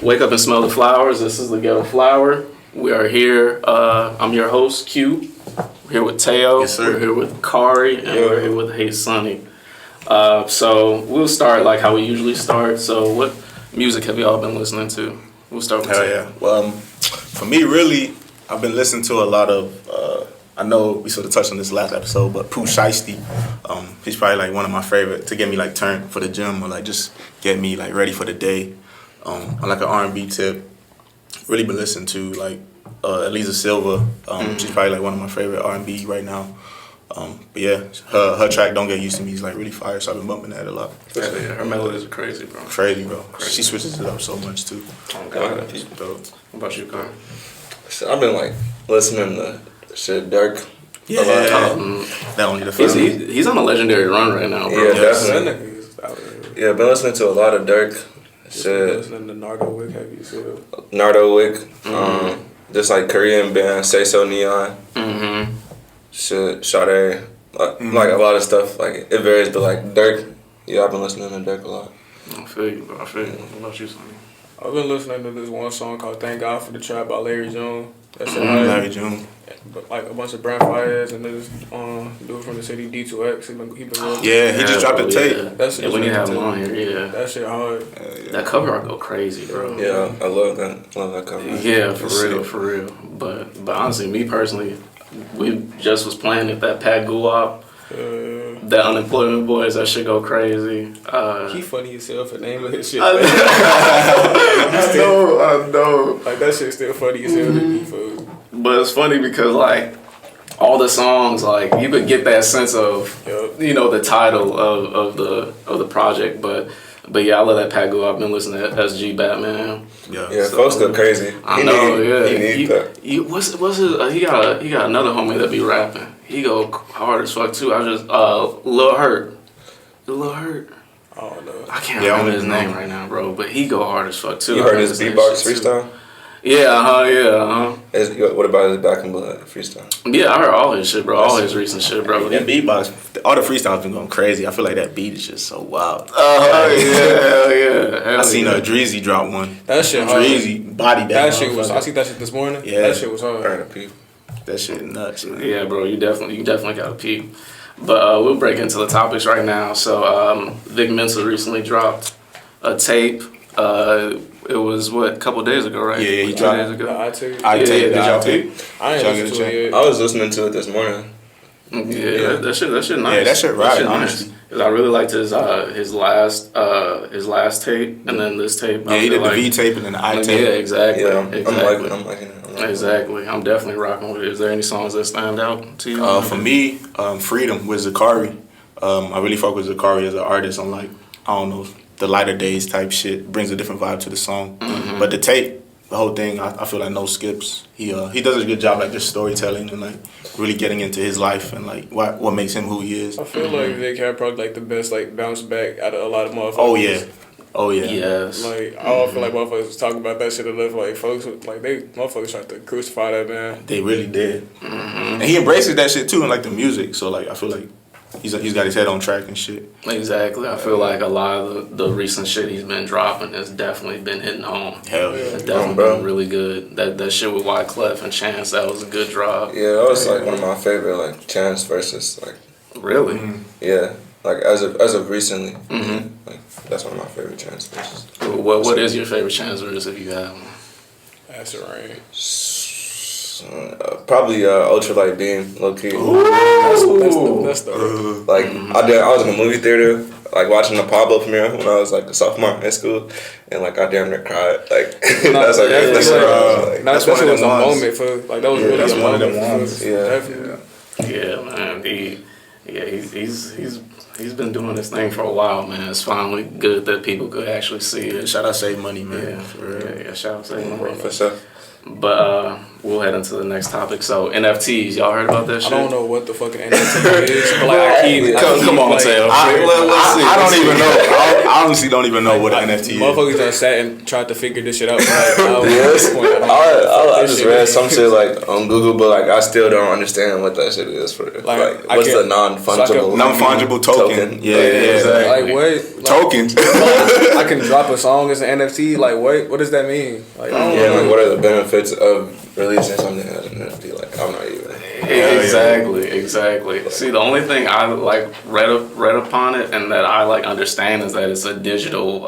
Wake up and smell the flowers. This is the Ghetto Flower. We are here. I'm your host, Q. We're here with Teo. Yes, sir. We're here with Kari, and we're here with Hatesonny. So we'll start like how we usually start. So what music have y'all been listening to? We'll start with Hell Teo. yeah. Well, for me, really, I've been listening to a lot of. I know we sort of touched on this last episode, but Pooh Shiesty, he's probably like one of my favorite to get me like turned for the gym or like just get me like ready for the day. On like an R&B tip, really been listening to like Elisa Silva. She's probably like one of my favorite R&B right now. But yeah, her track "Don't Get Used to Me" is like really fire, so I've been bumping that a lot. Yeah, her melodies are crazy, bro. Crazy, bro. She switches it up so much too. Oh God. What about you, Kari? So I've been like listening to shit Dirk. Yeah, that only the first. He's on a legendary run right now, bro. Yeah, Yes. definitely. Yeah, been listening to a lot of Dirk. Shit, Listening to Nardo Wick, have you seen it? Nardo Wick. Just like Korean band, Say So Neon. Mm-hmm. Shit, Sade. Like a lot of stuff. Like it varies, but like Dirk. Yeah, I've been listening to Dirk a lot. I feel you, bro. I feel you. What about you, Sonny? I've been listening to this one song called "Thank God for the Trap" by Larry June. That shit, Larry June. like a bunch of brand fireheads and this dude from the city D2X. He been real. Yeah, he just dropped bro, a tape. Yeah, That shit we need to have too. him on here. Yeah, That shit hard. that cover art go crazy, bro. Yeah, I love that. Love that cover. Yeah, for real. But honestly, me personally, we just was playing at that Pat Guap, that Unemployment Boys. That shit go crazy. He funny as hell for naming his shit. I know. Like that shit still funny as hell to me, fool. But it's funny because like all the songs, like you could get that sense of the title of the project. But yeah, I love that Pat Guap. I've been listening to SG Batman. Yeah, folks go crazy. I know, He need that. What's his? He got another homie that be rapping. He go hard as fuck too. I just Lil Hurt. I don't know. I can't remember his name right now, bro. But he go hard as fuck too. You heard his beatbox freestyle? Yeah. What about his Back in Blood freestyle? Yeah, I heard all his shit, bro. All his recent shit, bro. That beatbox, all the freestyles been going crazy. I feel like that beat is just so wild. Hell yeah. I seen Dreezy drop one. That shit hard. Dreezy body That shit was. I seen that shit this morning. Yeah. That shit was hard. Heard of people. That shit nuts, man. Yeah, bro. You definitely got to peep. But we'll break into the topics right now. So Vic Mensa recently dropped a tape. It was a couple days ago, right? Yeah, he 2 dropped days ago. I take. Did y'all peep? I ain't listened to it yet. I was listening to it this morning. Yeah, that shit nice. Yeah, that shit right, honestly. Nice. 'Cause I really liked his last tape and then this tape. Yeah, he did the V tape and then the I tape. Yeah, exactly. Yeah, I'm exactly. liking it. Exactly. I'm definitely rocking with it. Is there any songs that stand out to you? For me, Freedom with Zakari. I really fuck with Zakari as an artist on like, I don't know, the lighter days type shit. Brings a different vibe to the song. Mm-hmm. But the tape, the whole thing, I feel like no skips. He does a good job like just storytelling and like really getting into his life and like what makes him who he is. I feel like Vic had probably like the best like bounce back out of a lot of motherfuckers. Oh yeah. Yes. Like I don't feel like motherfuckers was talking about that shit enough. Like folks, like motherfuckers tried to crucify that man. They really did. And he embraces that shit too in like the music. So like I feel like he's got his head on track and shit. Exactly. I feel like a lot of the recent shit he's been dropping has definitely been hitting home. Hell yeah. It's definitely been really good. That shit with Wyclef and Chance, that was a good drop. Yeah, that was like one of my favorite like Chance verses. Like Really? yeah, like as of recently. Like that's one of my favorite Chance verses. What is your favorite Chance verse if you have one? That's it, right. Probably Ultralight Beam, low key. That's the Like I was in a movie theater, like watching the Pablo premiere when I was like a sophomore in school, and like I damn near cried. Like that's like that's one of was them a ones. moment for like that was really that's a one of moment. them ones. Definitely. Yeah, man. He's been doing this thing for a while, man. It's finally good that people could actually see it. Shout out Save Money, man. Yeah, For real. yeah. Shout out to him. For sure. But we'll head into the next topic. So NFTs, y'all heard about that I shit? don't know what the fucking NFT is, but like I keep Come on, like, Tail. I don't even know. I honestly don't even know what an NFT is. motherfuckers done sat and tried to figure this shit out. Like, I just read some shit like on Google, but like I still don't understand what that shit is for. Like I what's the can't- non-fungible Non-fungible token. Yeah. exactly. Like what? Like, Tokens. I can drop a song as an NFT. Like what? What does that mean? Like I don't Yeah, know. like what are the benefits of releasing something as an NFT? Like I'm not even. Exactly. See, the only thing I like read upon it and that I like understand is that it's a digital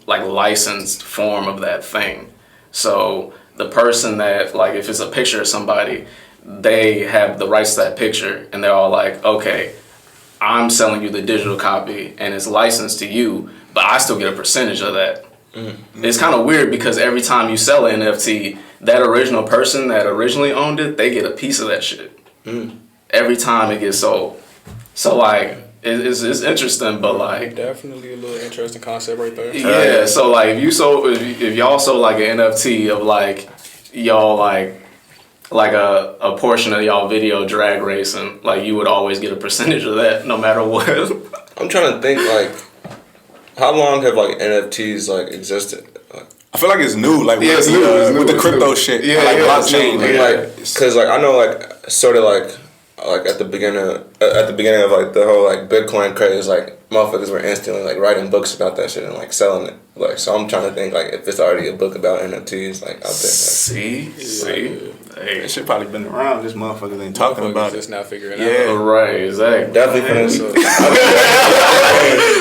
like licensed form of that thing. So the person that like if it's a picture of somebody, they have the rights to that picture and they're all like, okay, I'm selling you the digital copy and it's licensed to you, but I still get a percentage of that. Mm-hmm. It's kind of weird because every time you sell an NFT, that original person that originally owned it, they get a piece of that shit. Mm. Every time it gets sold. So like, it's interesting, but like Definitely a little interesting concept right there. yeah. So like, if y'all sold like an NFT of like y'all like a portion of y'all video drag racing, like you would always get a percentage of that no matter what. I'm trying to think like, how long have like NFTs like existed? I feel like it's new, like Yeah, with, it's new, the, it's new, with the it's crypto new. shit, Yeah, like yeah, it's blockchain. new, And yeah. like, cause like I know like sort of like at the beginning of like the whole like Bitcoin craze, like motherfuckers were instantly like writing books about that shit and like selling it. Like so, I'm trying to think like if it's already a book about NFTs like out there. See, hey, That shit probably been around. Just motherfuckers ain't talking about Just it. now figuring Yeah. out. right, exactly. Definitely for this.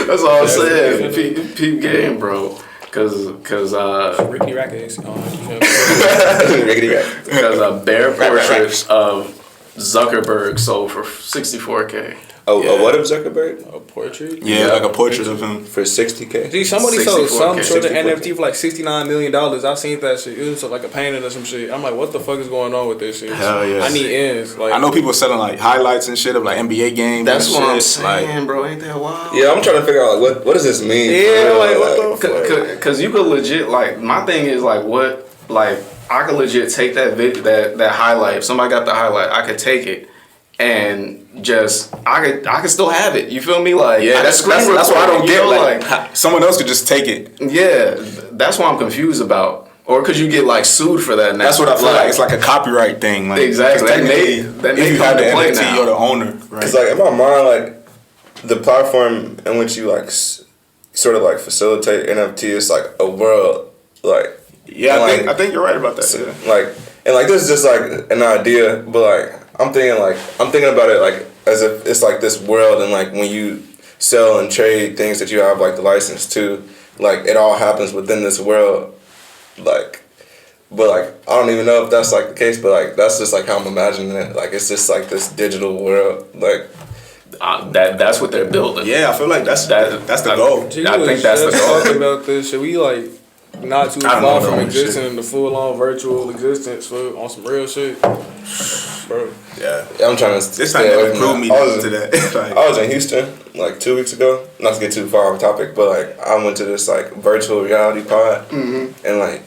That's all I'm saying. Peep game, bro. Cause Ricky Rackets. Rickety rack. because a bare portrait of Zuckerberg sold for $64K. Oh, what of Zuckerberg? A portrait? Yeah, like a portrait of him. For $60K. Dude, somebody sold some 64K. sort of NFT for like $69 million. I seen that shit. It was like a painting or some shit. I'm like, what the fuck is going on with this shit? Hell yeah. I need ends. Like, I know people selling like highlights and shit of like NBA games. That's and what I'm shit. saying, bro. Ain't that wild? Yeah, I'm trying to figure out like what does this mean? Yeah, like what the fuck? Cause you could legit like my thing is like what like I could legit take that that highlight. If somebody got the highlight, I could take it and just I could still have it. You feel me? Like Yeah, I that's could screen what I record don't it, get. you know, Like someone else could just take it. yeah, that's what I'm confused about. Or could you get like sued for that now? That's what I feel like. It's like a copyright thing. Like, Exactly. 'cause That may- technically, that may if you come have the into play NFT, now. you're the owner. Right. Cause like in my mind, like the platform in which you like sort of like facilitate NFT is like a world, like Yeah, and, I think you're right about that. Yeah. like and like this is just like an idea, but like I'm thinking about it like as if it's like this world, and like when you sell and trade things that you have like the license to, like it all happens within this world, like. But like I don't even know if that's like the case, but like that's just like how I'm imagining it. Like it's just like this digital world, like. that's what they're building. Yeah, I feel like that's the goal. Gee, I we think was that's the just goal. talking about this shit. We like not too I don't far know from that existing shit. in the full on virtual existence on some real shit, bro. Yeah. I'm trying to. This stay ain't away gonna from improve me that. to that. Like, I was in Houston like 2 weeks ago. Not to get too far off topic, but like I went to this like virtual reality pod, and like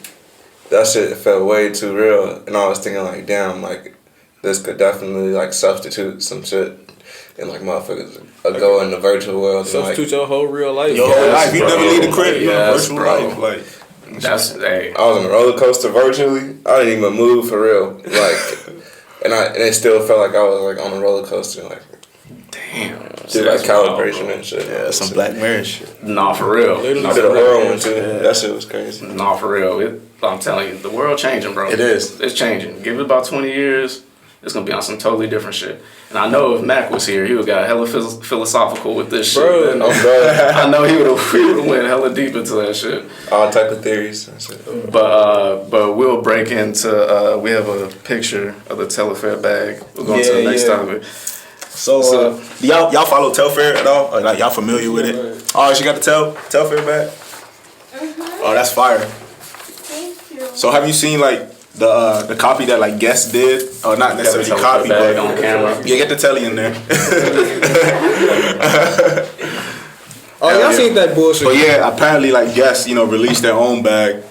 that shit felt way too real. And I was thinking like, damn, like this could definitely like substitute some shit, and like motherfuckers go in the virtual world. Substitute your whole real life. your whole life, you bro. never leave the crib. You're in a Yes, virtual bro. life. Like, That's hey. I was on a roller coaster virtually. I didn't even move for real. Like, and it still felt like I was like on a roller coaster. Like, Damn. did like calibration and shit. yeah, some Black Mirror shit. Nah, for real. Literally. I did a horror one too. That shit was crazy. Nah, for real. I'm telling you, the world changing, bro. It is. It's changing. Give it about 20 years, it's gonna be on some totally different shit. And I know if Mac was here, he would got hella philosophical with this Bro. shit. Oh, bro. I know he would have went hella deep into that shit. All type of theories and shit. But we'll break into. We have a picture of the Telfair bag. We'll go into the next topic. So, do y'all follow Telfair at all? Or like y'all familiar with it? Oh, she got the Telfair bag. Oh, that's fire. Thank you. So have you seen like the copy that like Guest did? Or not necessarily Telfair copy, bag but on camera. Yeah, get the telly in there. Oh, y'all seen that bullshit? But yeah, apparently like Guess, released their own bag.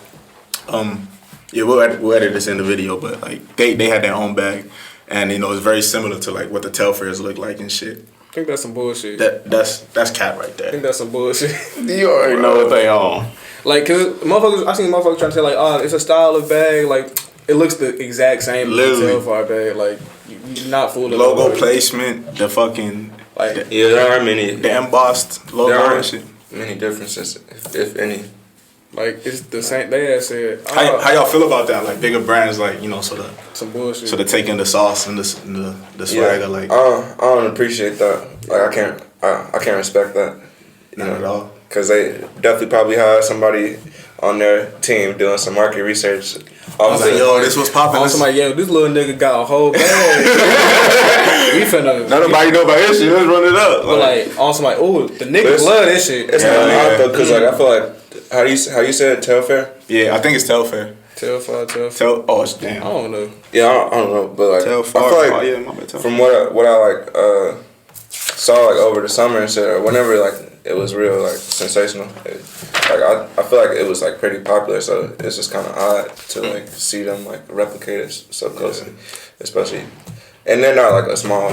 Yeah, we'll edit this in the video, but like they had their own bag, and you know it's very similar to like what the Telfairs look like and shit. I think that's some bullshit. That's cap right I there. think that's some bullshit. You already know what they on. Like, cause motherfuckers, I seen motherfuckers trying to say like, oh, it's a style of bag. Like, it looks the exact same as the Literally. Telfair bag. Like, you're not fooling. Logo nobody. placement, the fucking Like, Yeah, there are many. the embossed logo There are and shit. many differences, if any. like it's the same. They had said, How y'all feel about that? Like bigger brands, like you know, sort of some bullshit. taking the sauce and the swagger, like I don't appreciate that. Like I can't respect that. not at all. Because they definitely probably had somebody on their team doing some market research. I was like, yo, this was popping. Oh, somebody, yo, this little nigga got a whole bag. We finna. Nobody know about this shit. Let's run it up. But like, on somebody, oh, the niggas Listen, love this shit. It's Yeah, not yeah. odd though, because like I feel like how you said Telfair? Yeah, I think it's Telfair. Telfair. Oh, it's damn. I don't know. Yeah, I don't know, but like Telfair. I feel like Oh yeah, my bad. Telfair. from what I like saw like over the summer and shit, or whenever like it was real like sensational. I feel like it was like pretty popular, so it's just kind of odd to like see them like replicate it so closely, especially, and they're not like a small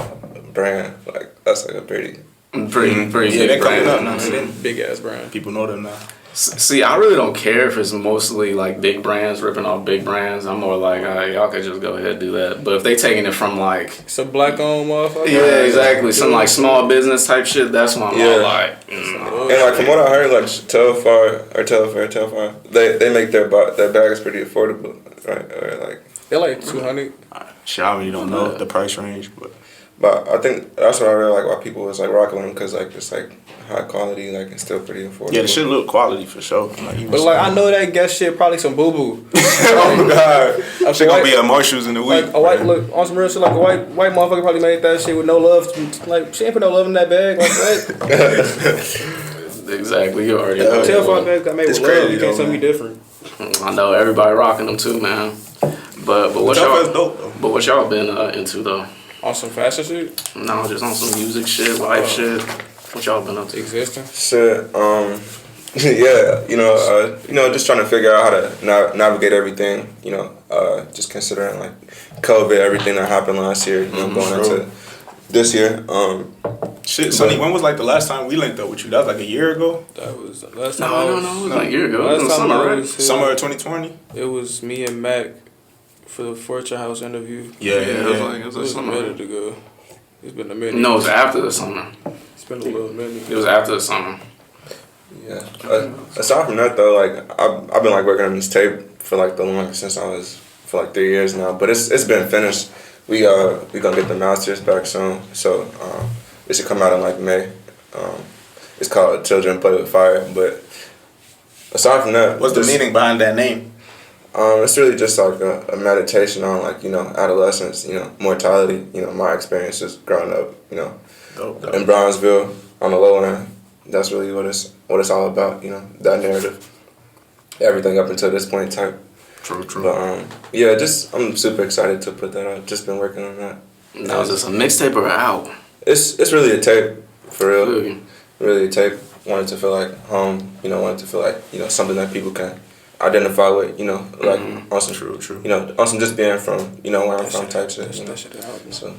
brand. Like that's like a pretty. Pretty Yeah, big they're coming brand. up now. Big ass brand. People know them now. See, I really don't care if it's mostly like big brands ripping off big brands. I'm more like, all right, y'all could just go ahead and do that. But if they taking it from like, It's a black owned motherfucker. yeah, exactly, some like small business type shit, that's when I'm Yeah. all like, And like from what I heard, like Telfair, they make their bags pretty affordable, right? Or like, They're like 200. Shit, I really don't know the price range, but I think that's what I really like why people was like rocking them because like it's like high quality, like it's still pretty affordable. yeah, the shit look quality for sure. Like, even But like, I know that guess shit probably some boo boo. oh god, I shit gonna be at Marshalls in the week. Like a white look on some real shit, like a white motherfucker probably made that shit with no love. Like she ain't put no love in that bag. Like what? exactly, you already know. Telfair bag got made It's with love. crazy You can't though, tell me man. different. I know everybody rocking them too, man. But what Telfair's y'all, dope though. but what y'all been into though? On some fashion shit, No, just on some music shit, life shit. What y'all been up to? existing. Shit, yeah, just trying to figure out how to navigate everything. Just considering like COVID, everything that happened last year. Going into this year. Shit, Sonny, when was like the last time we linked up with you? That was like a year ago. That was last time. No, it was like a year ago. It was Last time summer, I right? was here, Summer of 2020. It was me and Mac for the Fortune House interview. Yeah, it was like It a was a summer. minute ago. It's been a minute. No, it was after the summer. It's been a little minute. It was after the summer. Yeah. Aside from that though, like I've been like working on this tape for like the longest since I was for like 3 years now. But it's been finished. We gonna get the masters back soon. So it should come out in like May. It's called Children Play with Fire. But aside from that, What's the meaning behind that name? It's really just like a meditation on like adolescence, mortality, my experiences growing up, Dope. in Brownsville on the low end. That's really what it's all about, that narrative. Everything up until this point type. True. But yeah, I'm super excited to put that out. Just been working on that. Now, is this a mixtape or an album? It's really a tape for real. Really? Really a tape. Wanted to feel like home. Wanted to feel like something that people can identify with. Like on some True. on some just being from where I'm from type shit. That shit happened. So.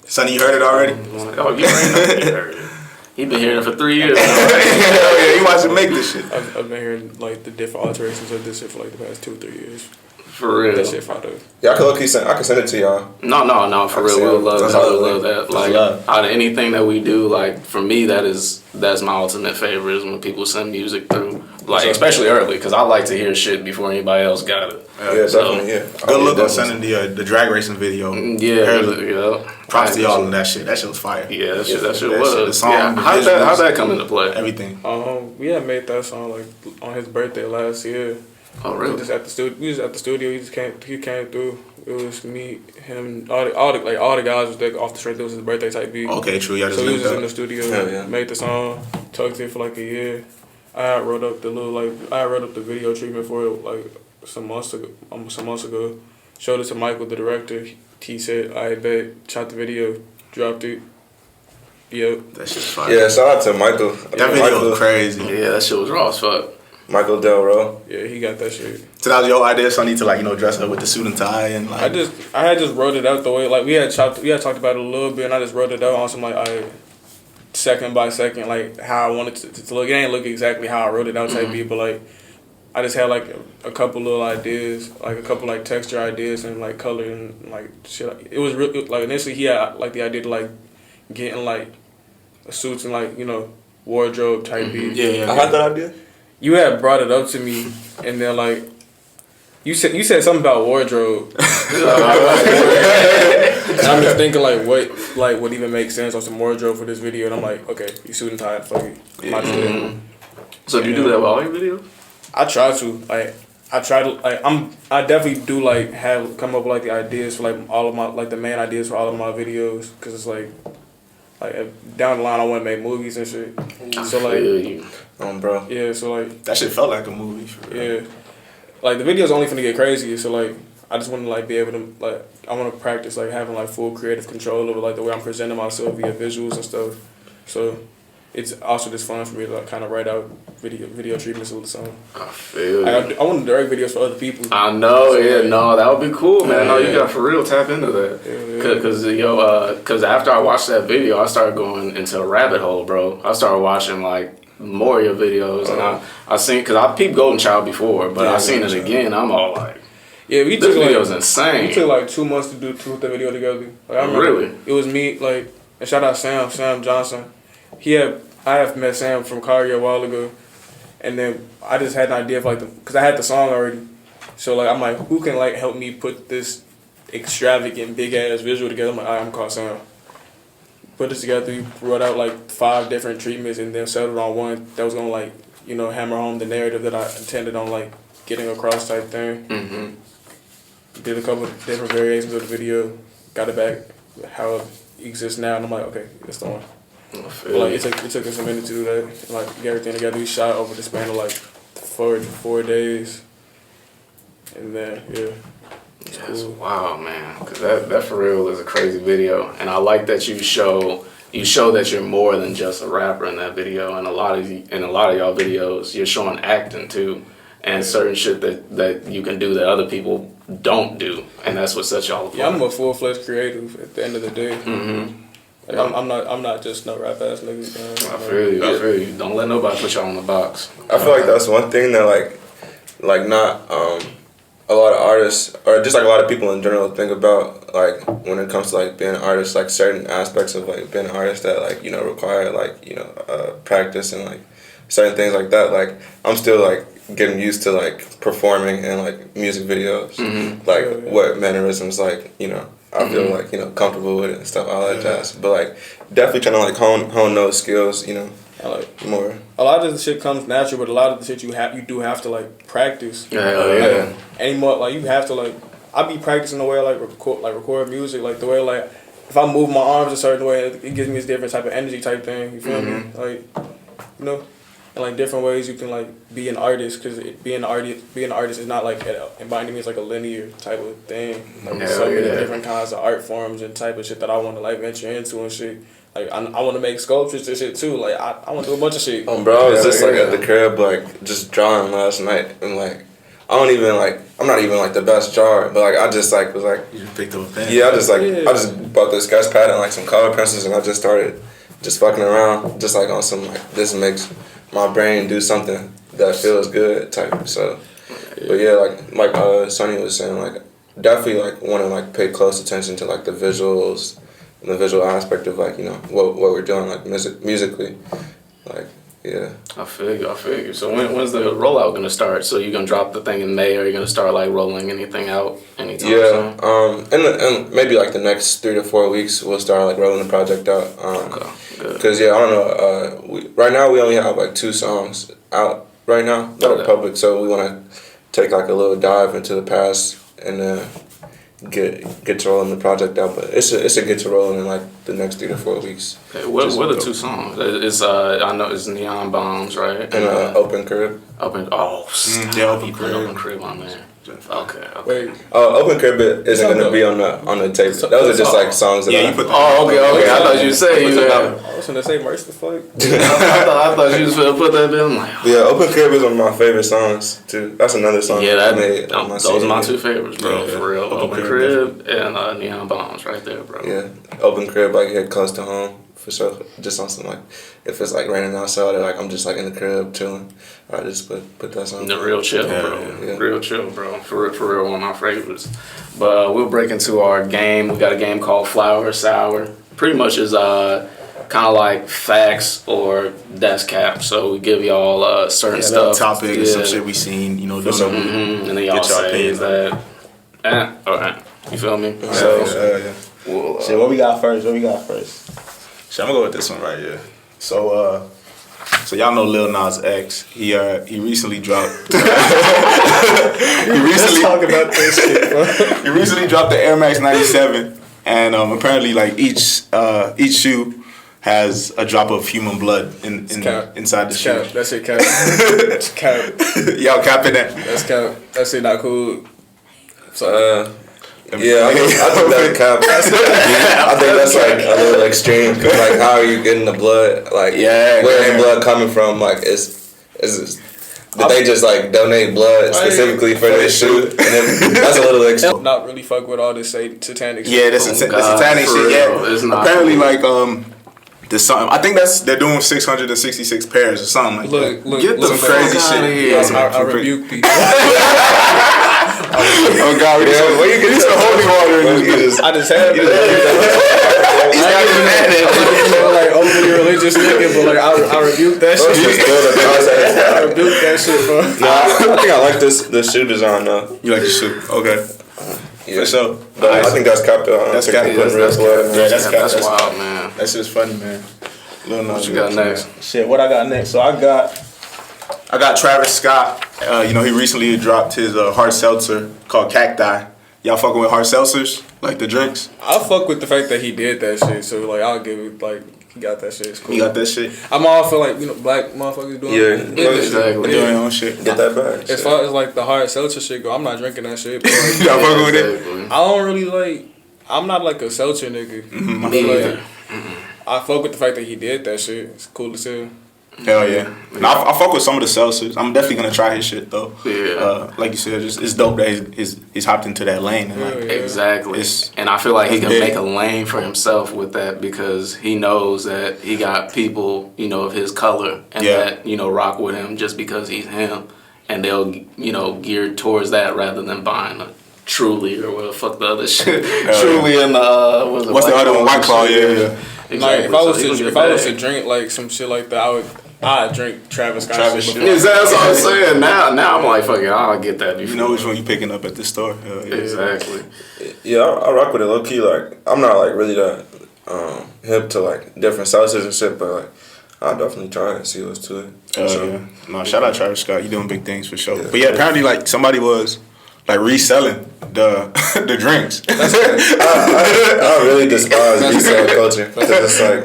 Sonny, you heard it already? Oh, you already know he heard it. He been hearing it for 3 years now. Hell yeah, you watch him make this shit. I've been hearing like the different alterations of this shit for like the past 2-3 years. For real. That shit fire though. Yeah, I can send it to y'all. No, for real. We would love That's that. all We I love that. That's Like, love. out of anything that we do, like, for me, that's my ultimate favorite is when people send music through. Like, especially early, because I like to hear shit before anybody else got it. Yeah, So, definitely. Yeah. Good look on definitely. sending the drag racing video. Yeah, Early. yeah. Props to y'all on that shit. That shit was fire. Yeah, that shit that was. shit, the song, Yeah. the How'd visuals. that come into play? Everything. We had made that song like on his birthday last year. Oh, We really? was at the studio. We was at the studio. He came through. It was me, him, all the guys was there off the straight. It was his birthday type beat. Okay, true. Y'all just So we was linked just in the up. studio, Hell yeah. made the song, talked to it for like a year. I wrote up the video treatment for it like some months ago. Showed it to Michael, the director. He said, "I bet." Shot the video, dropped it. Yep. That shit's fire. Yeah, shout out to Michael. That video was crazy. Yeah, that shit was raw as fuck. Michael Del Ro. Yeah, he got that shit. So that was your idea, Sonny, to like, you know, dress up with the suit and tie and like. I had just wrote it out the way like we had talked about it a little bit, and I just wrote it out on some like second by second like how I wanted to look. It ain't look exactly how I wrote it out type beat, but like I just had like a couple little ideas, like a couple like texture ideas and like color and like shit. It was real like initially he had like the idea to like getting like suits and like, you know, wardrobe type beat. Yeah. I had that idea. You had brought it up to me, and then like you said something about wardrobe. And I'm just thinking like what would even make sense on some wardrobe for this video, and I'm like, okay, you suit and tie, fuck it. So do you do that with all your videos? I try to like. I definitely do like come up with like the ideas for like all of my like the main ideas for all of my videos, because it's like down the line I want to make movies and shit. So like, Bro. yeah, so like That shit felt like a movie. For real. yeah, like the video's only finna get crazy. So like I just want to like be able to like I want to practice like having like full creative control over like the way I'm presenting myself via visuals and stuff. So it's also just fun for me to like kind of write out video treatments of the song. I feel Like, you. I want to direct videos for other people. I know, So, yeah, like, no, that would be cool, man. No, you Yeah. got for real tap into that. Cause after I watched that video, I started going into a rabbit hole, bro. I started watching like more of your videos, and I seen, cause I peeped Golden Child before, but I seen it again. I'm all like, yeah, we this took video's like, insane. we took like 2 months to put the video together. Like, I remember Really? it was me like, and shout out Sam Johnson. I have met Sam from Kari a while ago, and then I just had an idea of like cause I had the song already, so like I'm like, who can like help me put this extravagant big ass visual together? I'm like, all right, I'm called Sam. Put this together, we wrote out like 5 different treatments, and then settled on one that was gonna like, you know, hammer home the narrative that I intended on like getting across type thing. Did a couple of different variations of the video, got it back how it exists now, and I'm like, okay, that's the one. But like it took us a minute to do that. Like get everything together. We shot over the span of like 4 days, and then That's wild, man. Cause that for real is a crazy video, and I like that you show that you're more than just a rapper in that video. And a lot of y'all videos, you're showing acting too, and certain shit that you can do that other people don't do, and that's what sets y'all apart. yeah, I'm a full-fledged creative at the end of the day. Like, I'm not just no rap ass nigga. I feel you. Don't let nobody put y'all in the box. I feel like that's one thing that like not a lot of artists or just like a lot of people in general think about, like when it comes to like being an artist, like certain aspects of like being an artist that like, you know, require like, you know, practice and like certain things like that. Like I'm still like getting used to like performing in like music videos, like what mannerisms like, you know, I feel like, you know, comfortable with it and stuff, all that jazz. But like definitely trying to like hone those skills, you know, like more. a lot of the shit comes natural, but a lot of the shit you do have to like practice. Yeah. Anymore, like you have to like I be practicing the way I like record music, like the way like if I move my arms a certain way, it gives me this different type of energy type thing. You feel me? Like, you know. And like different ways you can like be an artist, because being an artist is not like by any means like a linear type of thing. Like there's so many different kinds of art forms and type of shit that I want to like venture into and shit. Like I want to make sculptures and shit too. Like I want to do a bunch of shit. Bro, I was just like at the crib like just drawing last night, and like I'm not even like the best drawer, but like I just like was like You just picked up a pen. I just bought this sketch pad and like some color pencils, and I just started just fucking around, just like on some like this makes my brain do something that feels good type. So, but yeah, like Sonny was saying, like definitely like want to like pay close attention to like the visuals and the visual aspect of like, you know, what we're doing like musically, like yeah. I feel you. So when's the rollout gonna start? So you gonna drop the thing in May, or you gonna start like rolling anything out anytime soon? And maybe like the next 3 to 4 weeks we'll start like rolling the project out. Okay, good. Cause I don't know. Right now we only have like 2 songs out right now that are public, so we want to take like a little dive into the past and get to rolling the project out. But it's a get to rolling in like the next 3 to 4 weeks. Okay, what are the two songs? It's I know it's Neon Bombs, right? And Open Crib. Open Open Crib. Crib. Open Crib on there. Okay. Wait, Open Crib isn't gonna be on the tape. Those are just like songs that Yeah, you put. Okay. I thought you said you had. I was gonna say merch the fuck. I thought you was gonna put that in. I'm like, Yeah, Open Crib is one of my favorite songs too. That's another song. yeah, I made on my those are my CD. two favorites, bro. Yeah, For real. Open Crib and Neon Bombs, right there, bro. Yeah, Open Crib, like hit close to home for sure. Just on some like, if it's like raining outside or like I'm just like in the crib chilling, I just put that song. The real chill, bro. Yeah. Real chill, bro. For real, one of my favorites. But we'll break into our game. We got a game called Flower or Sour. Pretty much is kind of like facts or that's cap. So we give y'all certain stuff. Topic, some shit we seen, doing. And then y'all Get y'all say opinion that. Alright. You feel me? Yeah. We'll, Shit, what we got first? Shit, I'm gonna go with this one right here. So y'all know Lil Nas X. He recently dropped. Let's talk about this shit, bro. He recently dropped the Air Max 97, and apparently like each shoe has a drop of human blood inside the shoe. Cap. That shit cap. It's cap. Y'all capping that? That's cap. That shit not cool. Yeah, I think that's cap. I think that's like a little extreme. Cause like, how are you getting the blood? Like, where's the blood coming from? Like, did they just like donate blood specifically for this shoe? And then that's a little extreme. Not really fuck with all this satanic shit. Yeah, the satanic shit. Yeah, it's not apparently cool. like there's something. I think they're doing 666 pairs or something like that. Look, Get the some fuck crazy outta shit. here. Yeah, some I crazy- rebuke these. Oh God, we need some holy water in this. I just had He's that. not even mad at Like overly religious nigga, but like I rebuke that shit. I rebuke that shit, bro. Nah, I think I like this shoe design though. You like the shoe? Okay. Yeah. For sure. But I think that's capped out. That's capped. Putting real blood in there. That's That's cap. wild, man. That's just funny, man. Lil Nas What you got X, next? man. Shit, what I got next? So I got Travis Scott. He recently dropped his hard seltzer called Cacti. Y'all fucking with hard seltzers? Like the drinks? I fuck with the fact that he did that shit, so like I'll give it like he got that shit. It's cool. You got that shit? I'm all for like black motherfuckers doing Exactly. Doing your own shit. Get that back. As far as like the hard seltzer shit go, I'm not drinking that shit. But, like, Y'all fucking with it? Exactly. I don't really like. I'm not like a seltzer nigga. Mm-hmm. But, like, I fuck with the fact that he did that shit. It's cool as hell. Hell yeah. No, I fuck with some of the seltzers. I'm definitely gonna try his shit though. Yeah. Like you said, it's dope that he's hopped into that lane. And like, Yeah. Exactly. And I feel like he can make a lane for himself with that because he knows that he got people, of his color and that, rock with him just because he's him. And they'll, geared towards that rather than buying a Truly or what the fuck the other shit. Truly and what's the other one? White Claw, yeah. Exactly. Like if I was So he to get if I was back. to drink like some shit like that, I'd drink Travis Scott shit. shit. before. Exactly. That's what I'm saying. Now I'm like, fuck it, I'll get that. You know which one you picking up at the store. Hell yeah. Exactly. Yeah, I rock with it low key. Like I'm not like really that hip to like different seltzers and shit, but like I'll definitely try it and see what's to it. Yeah. No, shout out Travis Scott. You doing big things for sure. But yeah, apparently like somebody was like reselling the drinks. I really despise resale culture because it's like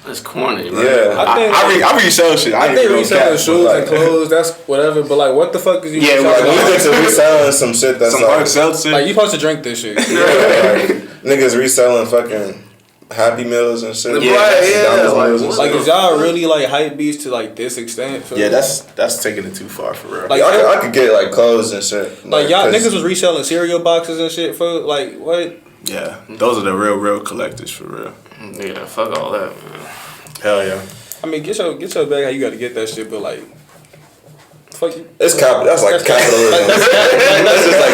That's corny, man. yeah. I resell shit. I think reselling shoes like- and clothes, that's whatever. But like, what the fuck is you? Yeah, Like, reselling? we get to reselling some shit that's Some like, hard seltzer. Like you supposed to drink this shit. yeah, like niggas reselling fucking Happy Meals and shit. Yeah, McDonald's like, meals and what? shit. Like, is y'all really like hype beasts to like this extent? Yeah, that's taking it too far for real. Like, Yeah, I could get like clothes and shit. like y'all 'cause- niggas was reselling cereal boxes and shit for like what? Yeah, those are the real collectors for real. Yeah, fuck all that, man. Hell yeah. I mean, get your bag how you got to get that shit, but like, fuck you. It's that's like capitalism. That's just like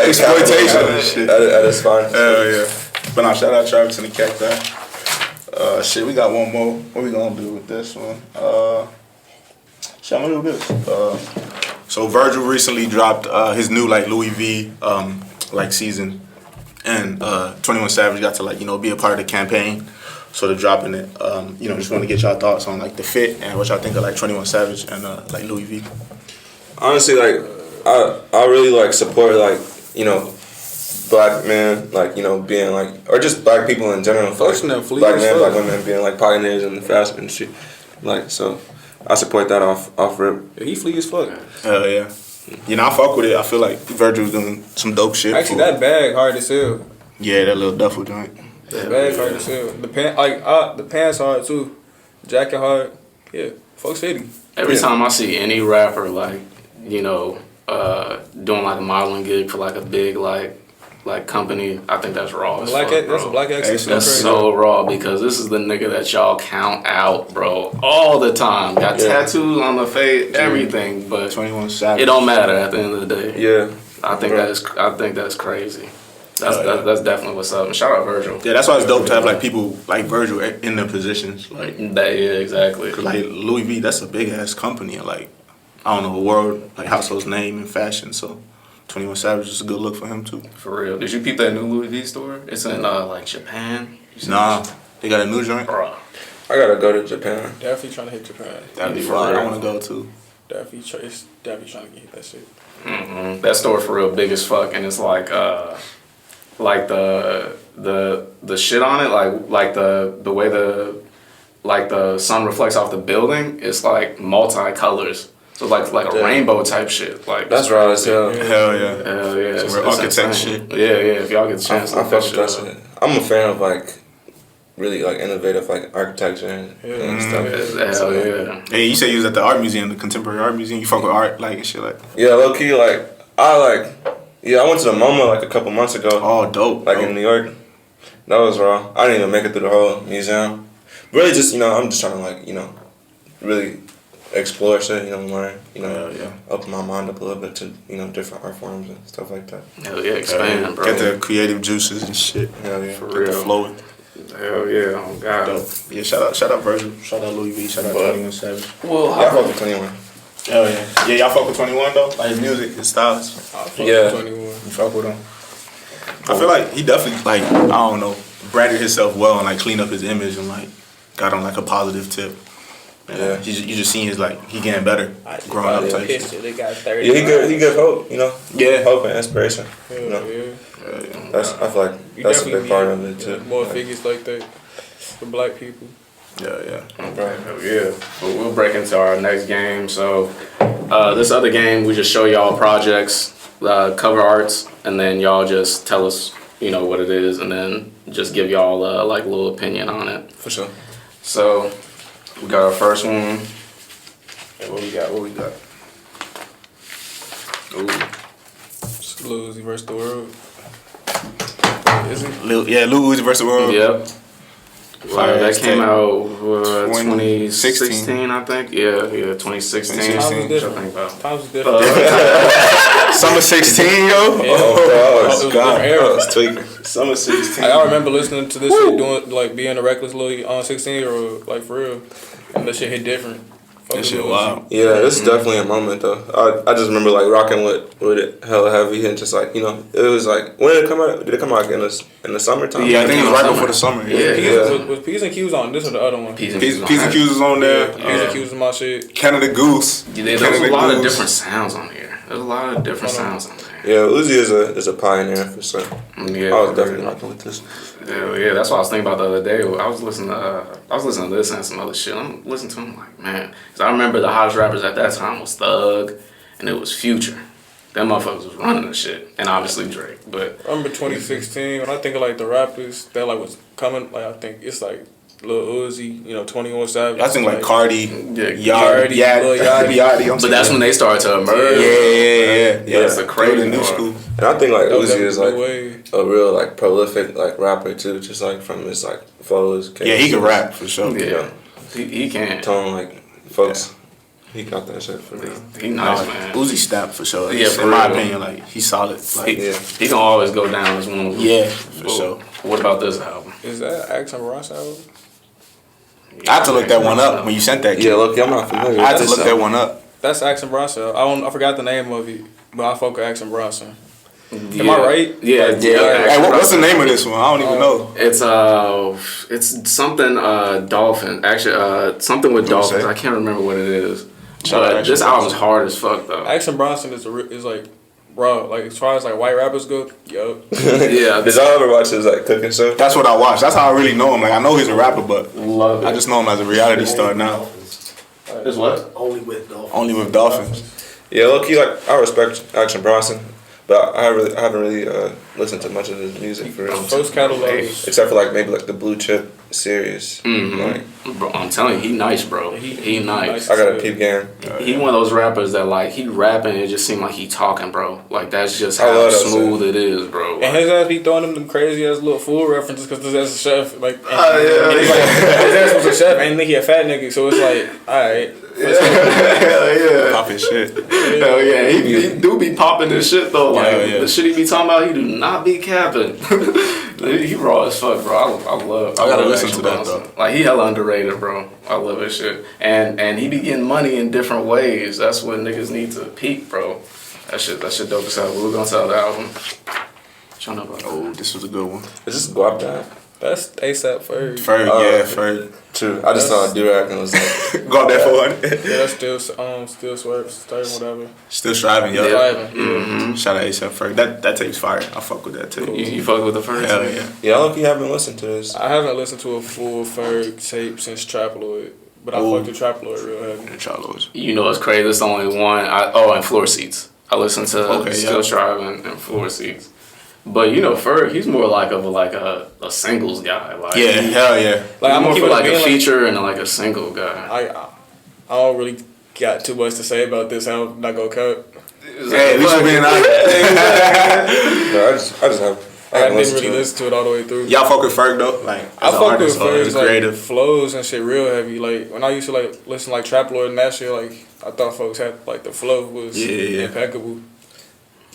Exploitation capitalism and shit. at its finest. Hell yeah. But now shout out Travis and the Cacti. Shit, we got one more. What we gonna do with this one? Shit, I'm gonna do this. So Virgil recently dropped his new like Louis V season, and 21 Savage got to be a part of the campaign. So they're dropping it. Just want to get y'all thoughts on like the fit and what y'all think of like 21 Savage and like Louis V. Honestly, like I really like support like black men, like, you know, being like, or just black people in general, Folks like, in that fleet black as men, fuck. black women being like pioneers in the fashion industry. Like, so I support that off rip. Yeah, he fleet as fuck. Hell yeah. You know, I fuck with it. I feel like Virgil's doing some dope shit. Actually, for- that bag hard to sell. Yeah, that little duffel joint. That bag hard to sell. The pants hard too. Jacket hard. Yeah, folks 50. Every time I see any rapper like, you know, doing like a modeling gig for like a big like company, I think that's raw as fuck, That's bro. a black accent. That's so raw because this is the nigga that y'all count out, bro, all the time. Got tattoos on the face, everything, but 21 Savage. it don't matter at the end of the day. Yeah. I think that's crazy. That's definitely what's up. And shout out Virgil. Yeah, that's why it's dope to have like people like Virgil in the positions. Like, Exactly. 'cause, like Louis V, that's a big ass company. And like, I don't know, a world like household name in fashion. So 21 Savage is a good look for him too. For real. Did you peep that new Louis V store? It's in like Japan. You see Nah, this? they got a new joint. Bruh. I gotta go to Japan. Definitely trying to hit Japan. That'd be For fire. I real. want to go too. It's definitely trying to get that shit. Mm-hmm. That store for real big as fuck, and it's like the shit on it, like the way the sun reflects off the building, it's like multi-colors. So like a rainbow type shit. Like That's raw as hell. Hell yeah. Hell yeah. Some It's real architect insane. shit. Yeah. If y'all get the chance, I look fuck that with shit that up. shit. I'm a fan of like really like innovative like architecture and stuff. Hell yeah. Hey, you said you was at the art museum, the contemporary art museum. You fuck with art like and shit like. Yeah, low key I went to the MoMA like a couple months ago. Oh, dope. Like in New York. That was raw. I didn't even make it through the whole museum. Really just, you know, I'm just trying to like, you know, really explore shit, you know, learn, you know, open my mind up a little bit to, you know, different art forms and stuff like that. Hell yeah, expand, bro. Get the creative juices and shit. Hell yeah. For Get the real. flowing. Hell yeah, oh god. Dope. Yeah, shout out Virgil. Shout out Louis V. Shout out 21 Savage. Well, Y'all fuck with 21. Hell yeah. Yeah, y'all fuck with 21 though? Like his music, his styles. I fuck Yeah. with 21. You fuck with him. I feel like he definitely like, I don't know, branded himself well and like cleaned up his image and like got on like a positive tip. And Yeah. you just seen his like he getting better growing up type shit. They got 30. Yeah, he good hope, you know? Yeah. Hope and inspiration. Hell You know? yeah. I feel like You that's a definitely big part need of it too. more Like, figures like that for black people. Yeah. Hell yeah. But we'll break into our next game. So this other game, we just show y'all projects, cover arts, and then y'all just tell us, you know, what it is, and then just give y'all like a little opinion on it. For sure. So we got our first one. Hey, what we got? Ooh. It's Lil Uzi versus the world. Is it? Lil Uzi versus the World. Yep. That came out 2016, 2016, I think. Yeah, 2016. 2016. What Times was you different. think about? Times was different. Summer 16, yo. Oh, It was a different era. I was tweaking. Summer 16. I remember listening to this shit doing like being a reckless little 16-year-old, like for real. And that shit hit different. Fuck That with shit Lil Uzi. wild. Yeah, this is definitely a moment though. I just remember like rocking with it hella heavy and just like, you know, it was like, when did it come out? Did it come out in the summertime? Yeah, I think it was right before the summer. Yeah. Was P's and Q's on this or the other one? P's and P's Q's on and Q's is on there. P's and Q's is my shit. Canada Goose. Yeah, there's Canada a lot of Goose. different sounds on here. There's a lot of different sounds on there. Yeah, Uzi is a pioneer for sure. Yeah, I was definitely rocking with this. Hell yeah, that's what I was thinking about the other day. I was listening to this and some other shit. I'm listening to him like, man, because I remember the hottest rappers at that time was Thug, and it was Future. Them motherfuckers was running the shit, and obviously Drake. But I remember 2016 when I think of like the rappers that like was coming. Like I think it's like Lil Uzi, 21 Savage. I think like Cardi, Cardi, Lil Yachty. Yachty. but that's when they started to emerge. Yeah. That's the crazy They were the new part. school. And I think like That was Uzi is like no way. a real like prolific like rapper too, just like from his like flows. Yeah, he can rap for sure. Yeah, he can. Tone like folks. He got that shit for real. He nice, man. Uzi Stap for sure. Yeah, for in my real. opinion, like he's solid. Like Yeah. He can always go down as one of them. yeah, for Well, sure. What about this album? Is that Action Ross album? I have to look that one up when you sent that. Yeah, look, I'm not familiar. I had to with look this that album. one up. That's Action Bronson. I forgot the name of it, but I fuck with Action Bronson. Yeah. Am I right? Yeah, Like, yeah. Hey, what's the name of this one? I don't even know. It's something Dolphin. Actually, something with What you dolphins. say? I can't remember what it is. Shout out But Action this album's hard as fuck though. Action Bronson is like bro, like as far as like white rappers go, yo, Yeah, Did y'all ever watch his like cooking show? That's what I watch. That's how I really know him. Like I know he's a rapper, but love it. I just know him as a reality star now. It's what? Only with dolphins. Only with dolphins. Yeah, low key, like I respect Action Bronson, but I haven't really listened to much of his music for real. first catalog is Except for like maybe like the Blue Chip series. Like Bro, I'm telling you, he nice, bro. He nice. I got a peep game. He one of those rappers that like he rapping, it just seem like he talking, bro. Like that's just I how love that smooth it is, bro. and his ass be throwing them crazy ass little food references because his ass is a chef. Like, and, yeah. and he's like, his ass was a chef and think he a fat nigga, so it's like, alright. Hell yeah. Popping shit. Hell yeah. He do be popping this shit though. Like Yeah. the shit he be talking about, he do not be capping. He raw as fuck, bro. I gotta love listen Action to that, Bronson. though. Like he hella underrated, bro. I love his shit. And he be getting money in different ways. That's what niggas need to peak, bro. That shit dope as hell. We're gonna tell the album. Shut up, bro. Oh, this was a good one. Is this Guap Guy? That's ASAP Ferg. Ferg, yeah, Ferg. True. I just saw a Durack and was like, Go out there for one. Yeah, that's still swerve, starting whatever. Still striving, yo. Driving. Shout out ASAP Ferg. That tape's fire. I fuck with that tape. You fuck with the first? Hell yeah. yeah, I look, you haven't listened to this. I haven't listened to a full Ferg tape since Trap Lord, but I Ooh. fucked with Trap Lord real heavy. And Charlo's. You know it's crazy. It's the only one. And Floor Seats. I listen to Okay, Still yeah. Striving and Floor Seats. But you know, Ferg, he's more like a singles guy. Like Yeah, hell yeah. Like I'm more gonna for keep like it a being feature and like a single guy. I don't really got too much to say about this. I'm not gonna cut. Hey, at least we're being honest. No, I just have. I didn't really listen to it all the way through. Y'all fuck with Ferg though? Like, I as an fuck artist with or as Ferg's a like creative. flows and shit real heavy. Like when I used to like listen to, like Trap Lord and that shit, like I thought folks had like the flow was Yeah. impeccable.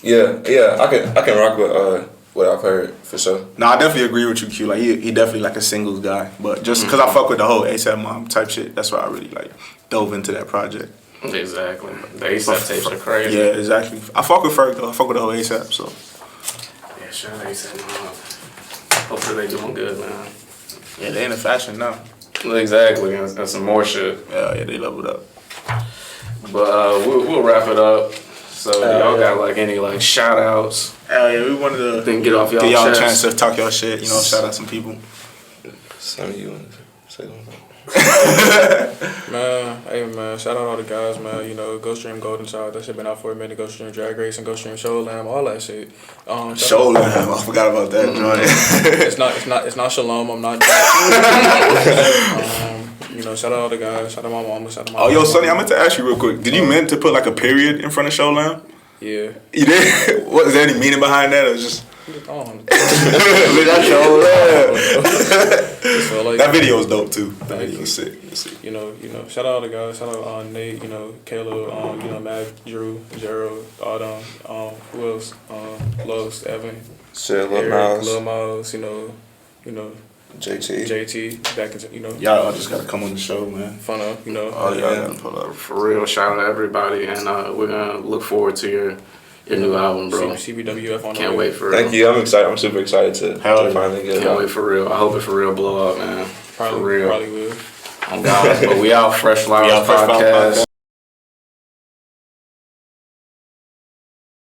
Yeah, I can rock with what I've heard for sure. No, I definitely agree with you, Q. Like, he definitely like a singles guy. But just because I fuck with the whole ASAP Mom type shit, that's why I really like dove into that project. Exactly. The ASAP tapes are crazy. Yeah, exactly. I fuck with Ferg though. I fuck with the whole ASAP. So Yeah, shout out ASAP. Hopefully they doing good, man. yeah, they in the fashion now. Exactly, and some more shit. Yeah, they leveled up. But we'll wrap it up. So y'all got like any like shout outs? Hell yeah, we wanted to Then get off y'all give y'all a chest. chance to talk y'all shit. You know, shout out some people. Some of you want to say something? Man, hey man, shout out all the guys, man. You know, Go Stream Golden Child, that shit been out for a minute. Go Stream Drag Race and Go Stream Showlam, all that shit. Show Lamb, I forgot about that joint. It's not Shalom. I'm not. You know, shout out all the guys. Shout out my mama. Shout out my. Oh, yo, Sonny, I meant to ask you real quick. Did you meant to put like a period in front of Show Lamb? Yeah. You did? What is there any meaning behind that? Or just That's Show Lamb. that video was dope too. That video was sick. You know. Shout out all the guys. Shout out Nate. You know, Kayla. You know, Matt, Drew, Gerald, all them. Who else? Los, Evan, Shit, Lil Eric, Miles, Lil Miles. You know, JT. JT. Back into Y'all all just gotta come on the show, man. fun up. You know. Oh, y'all gotta pull up. For real, shout out to everybody, and we're gonna look forward to your new album, bro. CBWF on the Can't way. wait for real. Thank you. I'm excited. I'm super excited to finally get it Can't out. wait for real. I hope it for real blow up, man. Probably for real. Probably will. Oh God, but we out. Fresh Flowers We out, Fresh Flowers Podcast. Podcast.